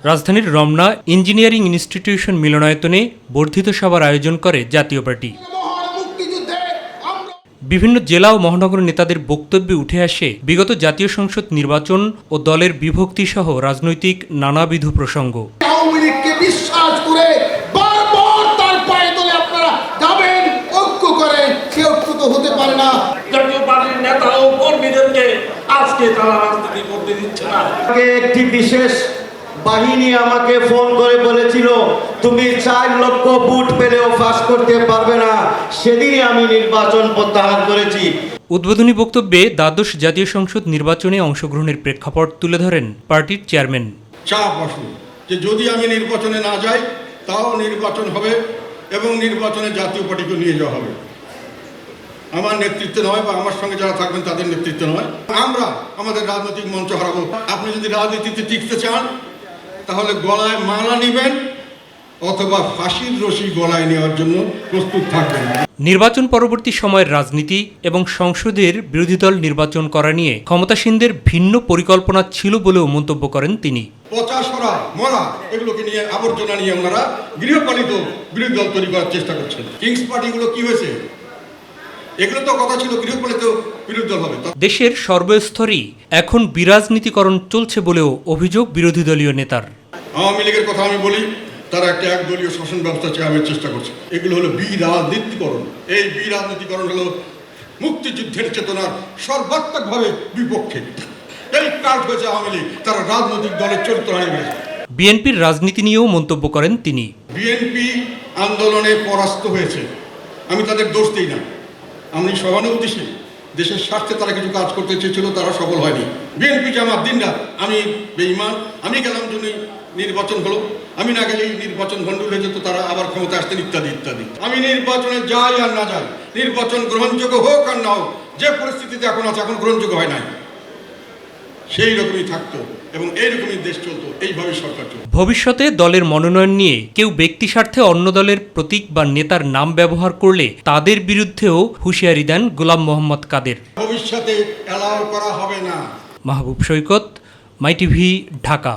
রাজধানীর Ramna engineering institution মিলনায়তনে বর্ধিত সভার আয়োজন করে জাতীয় পার্টি। বিভিন্ন জেলা ও মহানগর নেতাদের বক্তব্যে উঠে আসে বিগত জাতীয় সংসদ নির্বাচন ও দলের বিভক্তি সহ রাজনৈতিক নানাবিধ প্রসঙ্গ। আওয়ামী লীগকে বিশ্বাস করে বারবার তার পায়ে তলে আপনারা যাবেন, ঐক্য করেন, সে ঐক্য তো হতে পারে না। জাতীয় পার্টির নেতা ও কর্মীদেরকে আজকে তারা রাজনীতি করতে দিচ্ছে না। একটি বিশেষ বাহিনী আমাকে ফোন করে বলেছিল, তুমি 4 লক্ষ ভোট পেলেও পাস করতে পারবে না। সেদিনই আমি নির্বাচন প্রত্যাহার করেছি। উদ্বোধনী বক্তব্যে দ্বাদশ জাতীয় সংসদ নির্বাচনে অংশগ্রহণের প্রেক্ষাপট তুলে ধরেন পার্টির চেয়ারম্যান। চাপ আসুন যে যদি আমি নির্বাচনে না যাই তাও নির্বাচন হবে এবং নির্বাচনে জাতীয় পার্টিকে নিয়ে যাওয়া হবে। আমার নেতৃত্বে নয় বা আমার সঙ্গে যারা থাকবেন তাদের নেতৃত্বে নয়, আমরা আমাদের রাজনৈতিক মঞ্চ হারাবো। আপনি যদি রাজনীতিতে টিকতে চান তাহলে গলায় মালা নেবেন অথবা ফাঁসির রশি গলায় নেওয়ার জন্য প্রস্তুত থাকবেন। নির্বাচন পরবর্তী সময়ের রাজনীতি এবং সংসদের বিরোধী দল নির্বাচন করা নিয়ে ক্ষমতাসীনদের ভিন্ন পরিকল্পনা ছিল বলেও মন্তব্য করেন তিনি। পচা সরা মরা এগুলোকে নিয়ে আবর্জনা নিয়ে ওনারা গৃহপালিত বিরোধী দল তৈরি করার চেষ্টা করছেন। কিংস পার্টিগুলো কি হয়েছে? এগুলো তো কথা ছিল গৃহপালিত বিরোধী দল হবে। দেশের সর্বস্তরেই এখন বিরাজনীতিকরণ চলছে বলেও অভিযোগ বিরোধী দলীয় নেতার। আওয়ামী লীগের কথা আমি বলি, তারা একটা একদলীয় শাসন ব্যবস্থা চালানোর চেষ্টা করছে। এগুলো হলো বিরাজনীতিকরণ। এই বিরাজনীতিকরণ হলো মুক্তিযুদ্ধের চেতনার সর্বাত্মকভাবে বিপক্ষে। এই কাজ হয়েছে আওয়ামী লীগ, তারা রাজনৈতিক দলের চরিত্র হারিয়ে ফেলেছে। বিএনপির রাজনীতি নিয়েও মন্তব্য করেন তিনি। বিএনপি আন্দোলনে পরাস্ত হয়েছে, আমি তাদের দোষ দিই না। আমি সহানুভূতিশীল, দেশের স্বার্থে তারা কিছু কাজ করতে চেয়েছিল, তারা সফল হয়নি। বিএনপি জামাত দিনরাত আমি বেঈমান, আমি গেলাম জন্য নির্বাচন হলো, আমি না গেলে নির্বাচন গন্ডগোল হয়ে যেত, তারা আবার ক্ষমতা আসতেন ইত্যাদি ইত্যাদি। আমি নির্বাচনে যাই আর না যাই, নির্বাচন গ্রহণযোগ্য হোক আর না হোক, যে পরিস্থিতিতে এখন আছে এখন গ্রহণযোগ্য হয় নাই, সেই রকমই থাকতো এবং এইরকমই দেশ চলতো, এইভাবে সরকার চলতো। ভবিষ্যতে দলের মনোনয়ন নিয়ে কেউ ব্যক্তি স্বার্থে অন্য দলের প্রতীক বা নেতার নাম ব্যবহার করলে তাদের বিরুদ্ধেও হুঁশিয়ারি দেন গোলাম মোহাম্মদ কাদের। ভবিষ্যতে অ্যালাউ করা হবে না। মাহবুব সৈকত, মাই টিভি, ঢাকা।